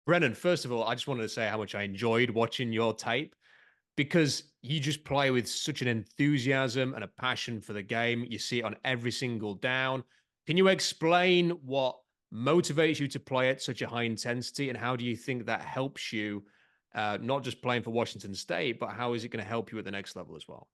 Brennan, first of all, I just wanted to say how much I enjoyed watching your tape because you just play with such an enthusiasm and a passion for the game. You see it on every single down. Can you explain what motivates you to play at such a high intensity, and how do you think that helps you, not just playing for Washington State, but how is it going to help you at the next level as well?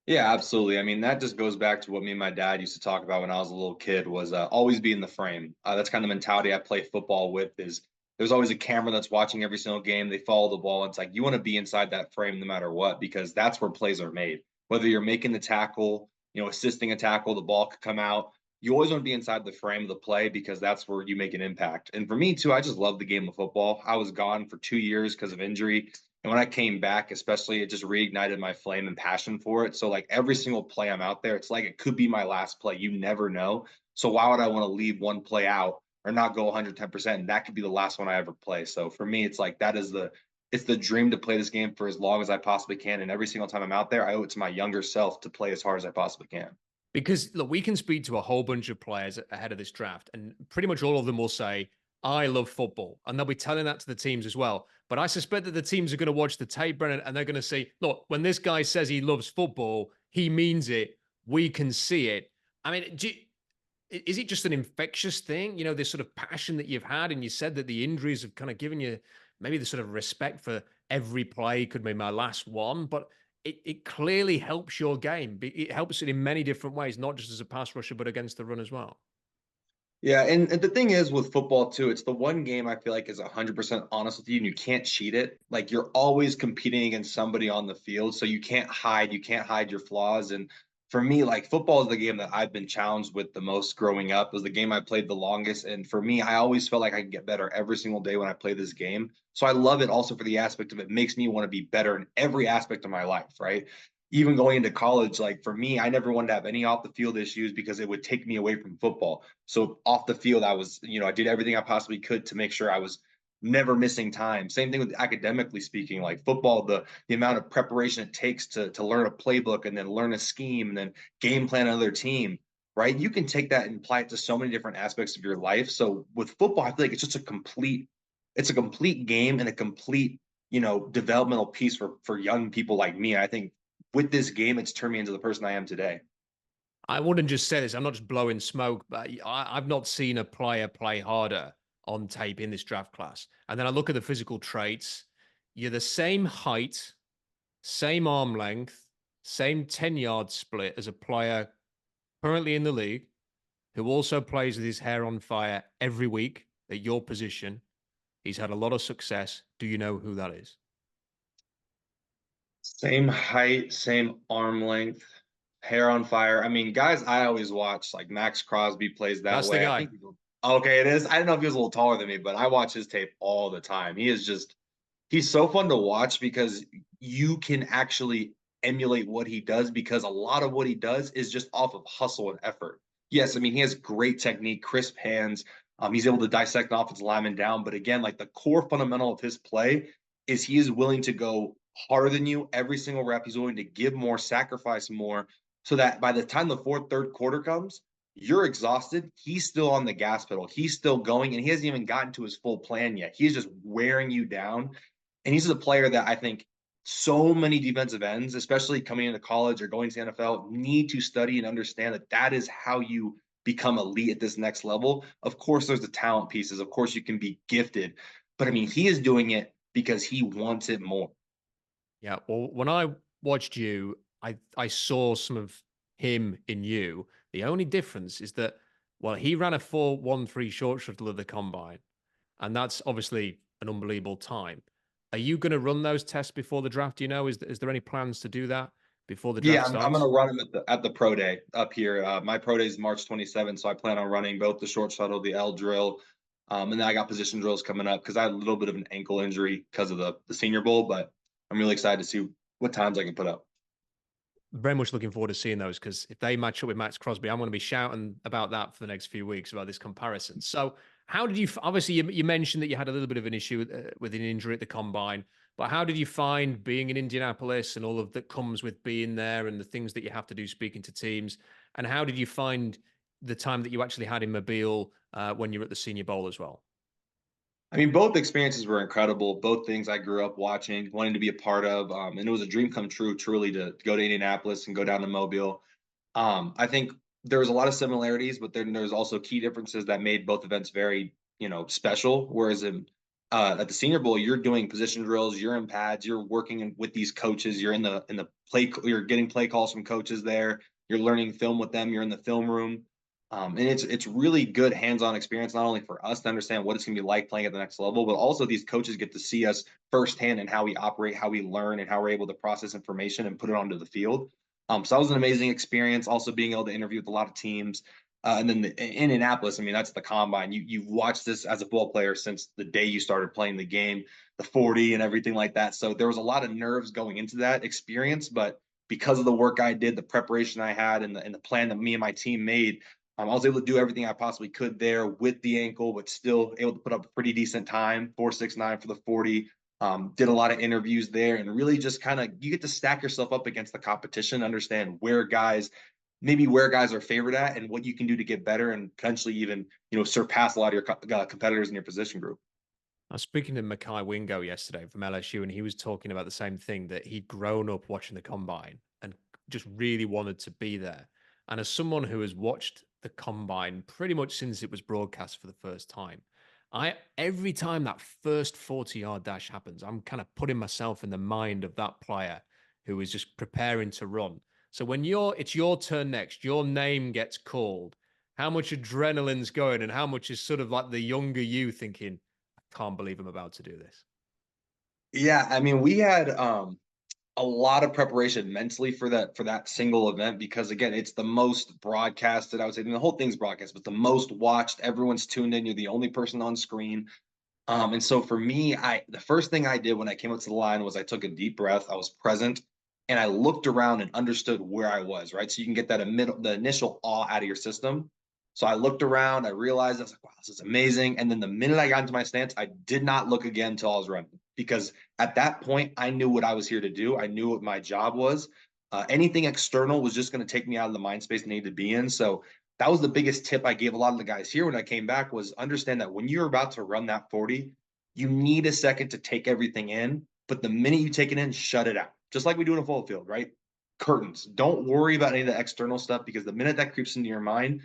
Yeah, absolutely. I mean, that just goes back to what me and my dad used to talk about when I was a little kid was always be in the frame. That's kind of the mentality I play football with is there's always a camera that's watching every single game. They follow the ball. It's like you want to be inside that frame no matter what, because that's where plays are made. Whether you're making the tackle, assisting a tackle, the ball could come out. You always want to be inside the frame of the play because that's where you make an impact. And for me too, I just love the game of football. I was gone for 2 years because of injury. And when I came back, especially, it just reignited my flame and passion for it. So, like every single play I'm out there, it's like it could be my last play. You never know. So, why would I want to leave one play out or not go 110%? And that could be the last one I ever play. So, for me, it's like it's the dream to play this game for as long as I possibly can. And every single time I'm out there, I owe it to my younger self to play as hard as I possibly can. Because look, we can speak to a whole bunch of players ahead of this draft, and pretty much all of them will say, I love football. And they'll be telling that to the teams as well. But I suspect that the teams are going to watch the tape, Brennan, and they're going to say, look, when this guy says he loves football, he means it. We can see it. I mean, is it just an infectious thing? This sort of passion that you've had, and you said that the injuries have kind of given you maybe the sort of respect for every play could be my last one, but it clearly helps your game. It helps it in many different ways, not just as a pass rusher, but against the run as well. Yeah, and the thing is with football too, it's the one game I feel like is 100% honest with you, and you can't cheat it. Like you're always competing against somebody on the field, so you can't hide your flaws. And for me, like football is the game that I've been challenged with the most growing up. It was the game I played the longest, and for me, I always felt like I could get better every single day when I play this game. So I love it also for the aspect of it makes me want to be better in every aspect of my life, right? Even going into college, like for me, I never wanted to have any off the field issues because it would take me away from football. So off the field, I did everything I possibly could to make sure I was never missing time. Same thing with academically speaking, like football, the amount of preparation it takes to learn a playbook and then learn a scheme and then game plan another team, right? You can take that and apply it to so many different aspects of your life. So with football, I feel like it's a complete game and a complete, developmental piece for young people like me. I think with this game, it's turned me into the person I am today. I wouldn't just say this. I'm not just blowing smoke, but I've not seen a player play harder on tape in this draft class. And then I look at the physical traits. You're the same height, same arm length, same 10-yard split as a player currently in the league who also plays with his hair on fire every week at your position. He's had a lot of success. Do you know who that is? Same height, same arm length, hair on fire. I mean, guys, I always watch like Max Crosby plays that That's the way. I guy. think okay, it is. I don't know if he was a little taller than me, but I watch his tape all the time. He's so fun to watch because you can actually emulate what he does because a lot of what he does is just off of hustle and effort. Yes, I mean he has great technique, crisp hands. He's able to dissect an offensive lineman down, but again, like the core fundamental of his play is he is willing to go harder than you every single rep. He's willing to give more, sacrifice more, so that by the time the fourth, third quarter comes, you're exhausted. He's still on the gas pedal. He's still going, and he hasn't even gotten to his full plan yet. He's just wearing you down. And he's a player that I think so many defensive ends, especially coming into college or going to the NFL, need to study and understand that that is how you become elite at this next level. Of course, there's the talent pieces. Of course, you can be gifted. But I mean, he is doing it because he wants it more. Yeah. Well, when I watched you, I saw some of him in you. The only difference is that, well, he ran a 4.13 short shuttle of the combine, and that's obviously an unbelievable time. Are you going to run those tests before the draft? Do you know? Is there any plans to do that before the Yeah, draft I'm going to starts? run him at the pro day up here. My pro day is March 27th, so I plan on running both the short shuttle, the L drill, and then I got position drills coming up because I had a little bit of an ankle injury because of the Senior Bowl, but I'm really excited to see what times I can put up. Very much looking forward to seeing those because if they match up with Max Crosby, I'm going to be shouting about that for the next few weeks about this comparison. So, how did you obviously you mentioned that you had a little bit of an issue with an injury at the combine, but how did you find being in Indianapolis and all of that comes with being there and the things that you have to do speaking to teams? And how did you find the time that you actually had in Mobile when you were at the Senior Bowl as well? I mean, both experiences were incredible. Both things I grew up watching, wanting to be a part of, and it was a dream come true, truly, to go to Indianapolis and go down to Mobile. I think there was a lot of similarities, but then there's also key differences that made both events very, special. Whereas at the Senior Bowl, you're doing position drills, you're in pads, you're working with these coaches, you're in the play, you're getting play calls from coaches there, you're learning film with them, you're in the film room. And it's really good hands-on experience, not only for us to understand what it's going to be like playing at the next level, but also these coaches get to see us firsthand and how we operate, how we learn, and how we're able to process information and put it onto the field. So that was an amazing experience. Also being able to interview with a lot of teams, and then in Indianapolis, I mean, that's the combine. You've watched this as a football player since the day you started playing the game, the 40 and everything like that. So there was a lot of nerves going into that experience, but because of the work I did, the preparation I had, and the plan that me and my team made, I was able to do everything I possibly could there with the ankle, but still able to put up a pretty decent time, 4.69 for the 40. Did a lot of interviews there, and really just kind of you get to stack yourself up against the competition, understand where guys are favored at, and what you can do to get better, and potentially even surpass a lot of your competitors in your position group. I was speaking to Mackay Wingo yesterday from LSU, and he was talking about the same thing that he'd grown up watching the combine and just really wanted to be there. And as someone who has watched the combine pretty much since it was broadcast for the first time, I every time that first 40-yard dash happens, I'm kind of putting myself in the mind of that player who is just preparing to run. So when it's your turn next, your name gets called, how much adrenaline's going and how much is sort of like the younger you thinking, can't believe I'm about to do this. Yeah, I mean, we had a lot of preparation mentally for that single event because again, it's the most broadcasted. I would say, and the whole thing's broadcast, but the most watched. Everyone's tuned in. You're the only person on screen. And so for me, the first thing I did when I came up to the line was I took a deep breath. I was present, and I looked around and understood where I was. Right, so you can get the initial awe out of your system. So I looked around. I realized I was like, "Wow, this is amazing." And then the minute I got into my stance, I did not look again until I was running because at that point I knew what I was here to do. I knew what my job was. Anything external was just going to take me out of the mind space I needed to be in. So that was the biggest tip I gave a lot of the guys here when I came back was understand that when you're about to run that 40, you need a second to take everything in. But the minute you take it in, shut it out. Just like we do in a full field, right? Curtains. Don't worry about any of the external stuff because the minute that creeps into your mind,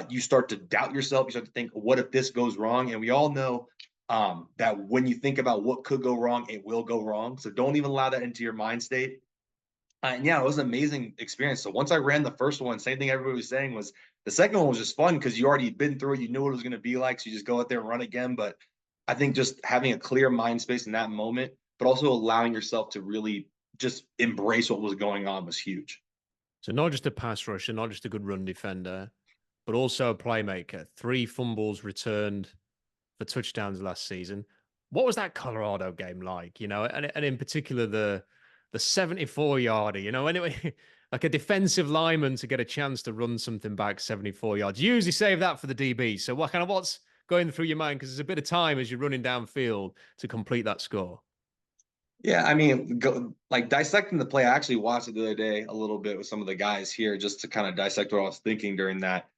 you start to doubt yourself. You start to think, what if this goes wrong? And we all know that when you think about what could go wrong, it will go wrong. So don't even allow that into your mind state. And yeah, it was an amazing experience. So once I ran the first one, same thing everybody was saying was the second one was just fun because you already been through it. You knew what it was going to be like. So you just go out there and run again. But I think just having a clear mind space in that moment, but also allowing yourself to really just embrace what was going on was huge. So not just a pass rusher, not just a good run defender, but also a playmaker. 3 fumbles returned for touchdowns last season. What was that Colorado game like? And in particular the 74-yarder, anyway, like a defensive lineman to get a chance to run something back 74 yards. You usually save that for the DB. So what's going through your mind? Because there's a bit of time as you're running downfield to complete that score. Yeah, I mean, like dissecting the play. I actually watched it the other day a little bit with some of the guys here just to kind of dissect what I was thinking during that.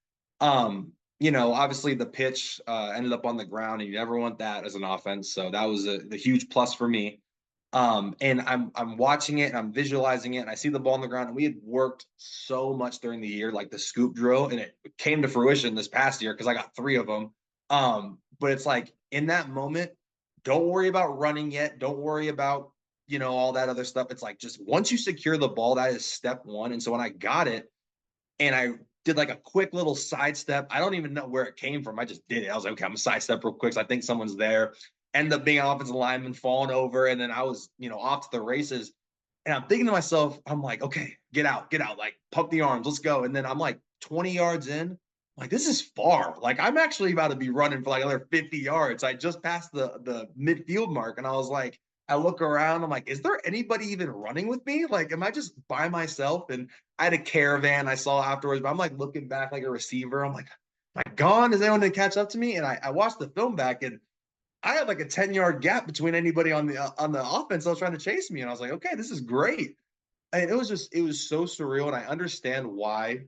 Obviously the pitch ended up on the ground, and you never want that as an offense. So that was the huge plus for me. And I'm watching it and I'm visualizing it, and I see the ball on the ground. And we had worked so much during the year, like the scoop drill, and it came to fruition this past year because I got 3 of them. But it's like in that moment, don't worry about running yet. Don't worry about, all that other stuff. It's like just once you secure the ball, that is step one. And so when I got it and I did like a quick little sidestep, I don't even know where it came from. I just did it. I was like, okay, I'm gonna sidestep real quick. So I think someone's there. End up being an offensive lineman falling over. And then I was, off to the races. And I'm thinking to myself, I'm like, okay, get out, like pump the arms, let's go. And then I'm like 20 yards in, like this is far. Like I'm actually about to be running for like another 50 yards. I just passed the midfield mark, and I was like, I look around, I'm like, is there anybody even running with me? Like, am I just by myself? And I had a caravan I saw afterwards, but I'm like looking back like a receiver. I'm like, am I gone? Is anyone to catch up to me? And I watched the film back, and I had like a 10-yard gap between anybody on the offense that was trying to chase me. And I was like, okay, this is great. And it was so surreal. And I understand why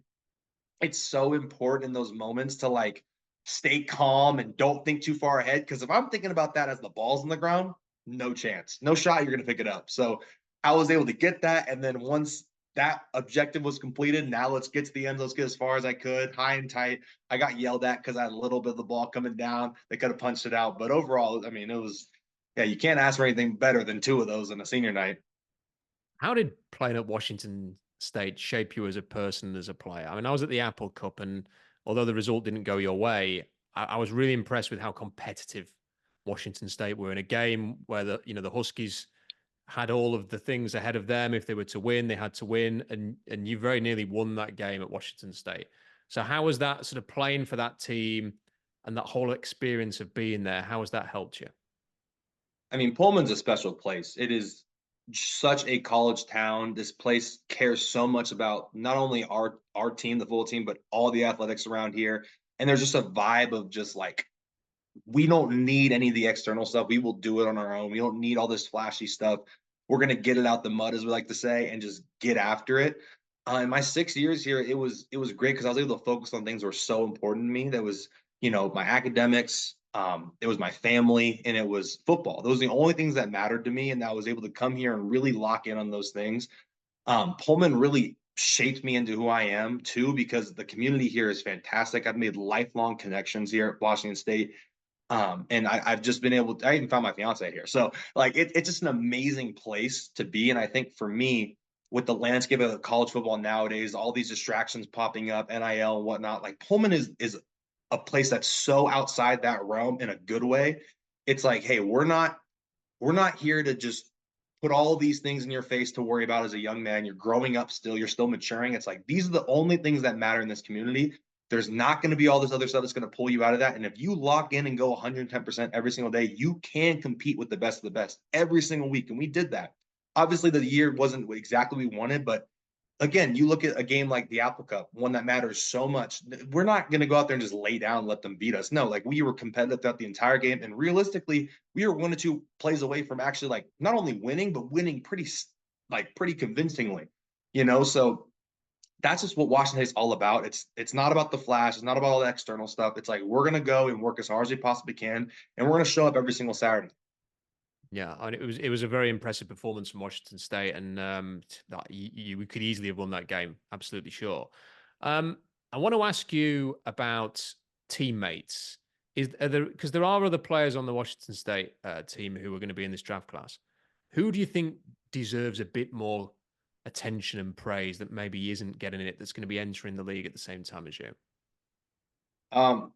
it's so important in those moments to like stay calm and don't think too far ahead. Because if I'm thinking about that as the ball's on the ground, no chance, no shot you're going to pick it up. So I was able to get that. And then once that objective was completed, now let's get to the end. Let's get as far as I could, high and tight. I got yelled at because I had a little bit of the ball coming down. They could have punched it out. But overall, I mean, it was, yeah, you can't ask for anything better than two of those in a senior night. How did playing at Washington State shape you as a person, as a player? I mean, I was at the Apple Cup, and although the result didn't go your way, I was really impressed with how competitive Washington State were in a game where the Huskies had all of the things ahead of them. If they were to win, they had to win, and you very nearly won that game at Washington State. So how was that sort of playing for that team and that whole experience of being there? How has that helped you? I mean, Pullman's a special place. It is such a college town. This place cares so much about not only our team, the full team, but all the athletics around here. And there's just a vibe of just like we don't need any of the external stuff. We will do it on our own. We don't need all this flashy stuff. We're gonna get it out the mud, as we like to say, and just get after it. In my 6 years here, it was great because I was able to focus on things that were so important to me. That was, my academics, it was my family, and it was football. Those are the only things that mattered to me, and I was able to come here and really lock in on those things. Pullman really shaped me into who I am too, because the community here is fantastic. I've made lifelong connections here at Washington State. And I've just been able to, I even found my fiance here. So like it's just an amazing place to be. And I think for me, with the landscape of college football nowadays, all these distractions popping up, NIL and whatnot, like Pullman is a place that's so outside that realm in a good way. It's like, hey, we're not here to just put all these things in your face to worry about as a young man. You're growing up still, you're still maturing. It's like these are the only things that matter in this community. There's not going to be all this other stuff that's going to pull you out of that. And if you lock in and go 110% every single day, you can compete with the best of the best every single week. And we did that. Obviously, the year wasn't exactly what we wanted, but again, you look at a game like the Apple Cup, one that matters so much. We're not going to go out there and just lay down and let them beat us. No, like we were competitive throughout the entire game. And realistically, we were 1 or 2 plays away from actually like not only winning, but winning pretty convincingly, So that's just what Washington is all about. It's not about the flash. It's not about all the external stuff. It's like we're gonna go and work as hard as we possibly can, and we're gonna show up every single Saturday. Yeah, and it was a very impressive performance from Washington State, and that you could easily have won that game. Absolutely sure. I want to ask you about teammates. Because there are other players on the Washington State team who are going to be in this draft class. Who do you think deserves a bit more attention and praise that maybe isn't getting it? That's going to be entering the league at the same time as you. Um,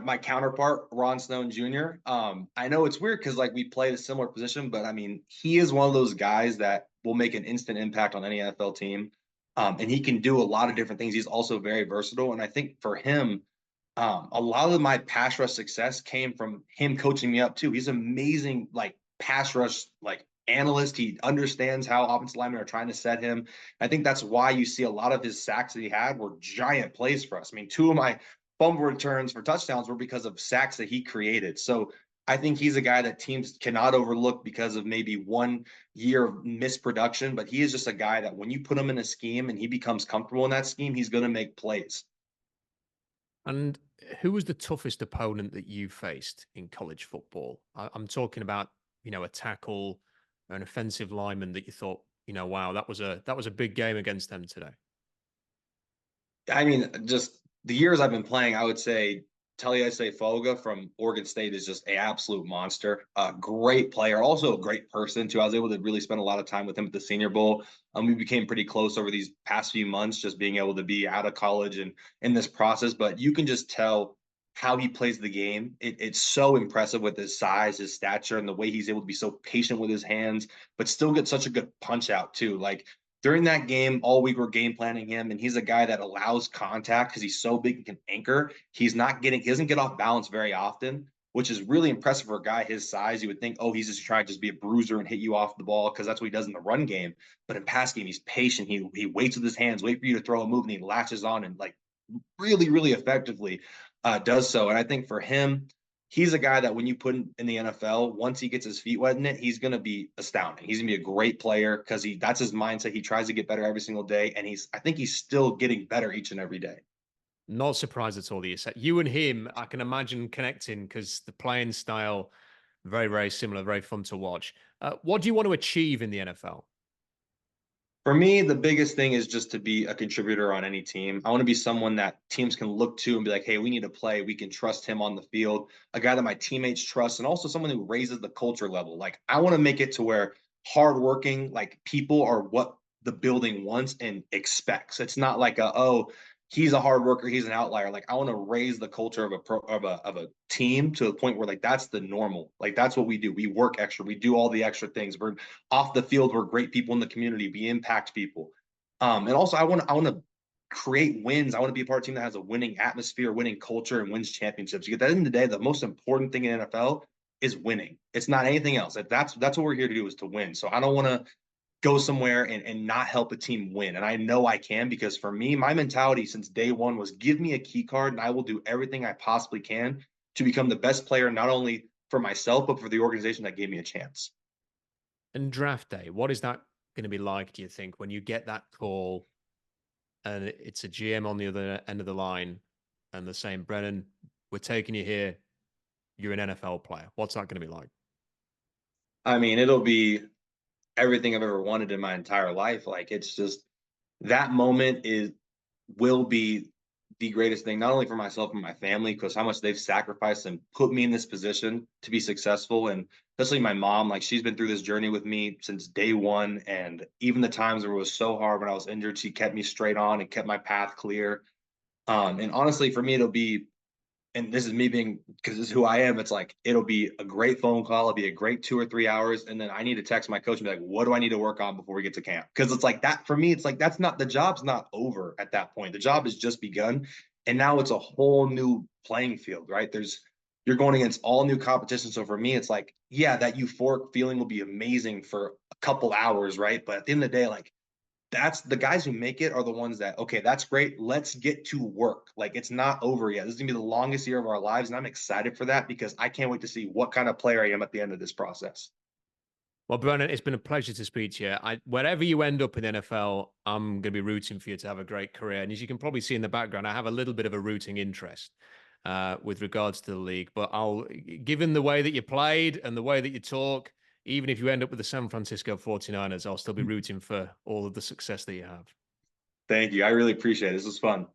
my counterpart, Ron Stone Jr. I know it's weird because like we played a similar position, but I mean he is one of those guys that will make an instant impact on any NFL team. And he can do a lot of different things. He's also very versatile, and I think for him, a lot of my pass rush success came from him coaching me up too. He's amazing, like pass rush, like analyst. He understands how offensive linemen are trying to set him. I think that's why you see a lot of his sacks that he had were giant plays for us. I mean, two of my fumble returns for touchdowns were because of sacks that he created. So I think he's a guy that teams cannot overlook because of maybe 1 year of misproduction, but he is just a guy that when you put him in a scheme and he becomes comfortable in that scheme, he's going to make plays. And who was the toughest opponent that you faced in college football? I'm talking about, a tackle, an offensive lineman that you thought, wow, that was a big game against them today. I mean, just the years I've been playing, I would say Taliese Foga from Oregon State is just an absolute monster. A great player, also a great person too. I was able to really spend a lot of time with him at the Senior Bowl. We became pretty close over these past few months, just being able to be out of college and in this process. But you can just tell how he plays the game. It's so impressive with his size, his stature, and the way he's able to be so patient with his hands, but still get such a good punch out too. Like during that game, all week we're game planning him, and he's a guy that allows contact because he's so big and can anchor. He doesn't get off balance very often, which is really impressive for a guy his size. You would think, oh, he's just trying to just be a bruiser and hit you off the ball because that's what he does in the run game. But in pass game, he's patient. He waits with his hands, wait for you to throw a move, and he latches on and like really, really effectively does so. And I think for him, he's a guy that when you put in the NFL, once he gets his feet wet in it, he's going to be astounding. He's going to be a great player because that's his mindset. He tries to get better every single day, and I think he's still getting better each and every day. Not surprised at all that you said you and him. I can imagine connecting because the playing style very, very similar, very fun to watch. What do you want to achieve in the NFL? For me, the biggest thing is just to be a contributor on any team. I want to be someone that teams can look to and be like, hey, we need to play. We can trust him on the field, a guy that my teammates trust, and also someone who raises the culture level. Like, I want to make it to where hardworking, like, people are what the building wants and expects. It's not like oh, he's a hard worker, he's an outlier. Like, I want to raise the culture of a team to a point where like that's the normal. Like, that's what we do. We work extra. We do all the extra things. We're off the field. We're great people in the community. We impact people. And also, I want to create wins. I want to be a part of a team that has a winning atmosphere, winning culture, and wins championships. Because at the end of the day, the most important thing in NFL is winning. It's not anything else. That's what we're here to do, is to win. So I don't want to go somewhere and not help a team win. And I know I can, because for me, my mentality since day one was give me a key card and I will do everything I possibly can to become the best player, not only for myself, but for the organization that gave me a chance. And draft day, what is that going to be like, do you think, when you get that call and it's a GM on the other end of the line and they're saying, Brennan, we're taking you here. You're an NFL player. What's that going to be like? I mean, it'll be everything I've ever wanted in my entire life. Like, it's just that moment is will be the greatest thing, not only for myself and my family, because how much they've sacrificed and put me in this position to be successful. And especially my mom, like, she's been through this journey with me since day one. And even the times where it was so hard when I was injured, she kept me straight on and kept my path clear. And honestly, for me, it'll be, and this is me being, because this is who I am. It's like it'll be a great phone call. It'll be a great 2 or 3 hours, and then I need to text my coach and be like, "What do I need to work on before we get to camp?" Because it's like that for me. It's like that's not, the job's not over at that point. The job has just begun, and now it's a whole new playing field. Right? You're going against all new competition. So for me, it's like, yeah, that euphoric feeling will be amazing for a couple hours, right? But at the end of the day, like, that's the guys who make it are the ones that, okay, that's great. Let's get to work. Like, it's not over yet. This is gonna be the longest year of our lives. And I'm excited for that because I can't wait to see what kind of player I am at the end of this process. Well, Brennan, it's been a pleasure to speak to you. Wherever you end up in the NFL, I'm going to be rooting for you to have a great career. And as you can probably see in the background, I have a little bit of a rooting interest with regards to the league. But given the way that you played and the way that you talk, even if you end up with the San Francisco 49ers, I'll still be rooting for all of the success that you have. Thank you. I really appreciate it. This was fun.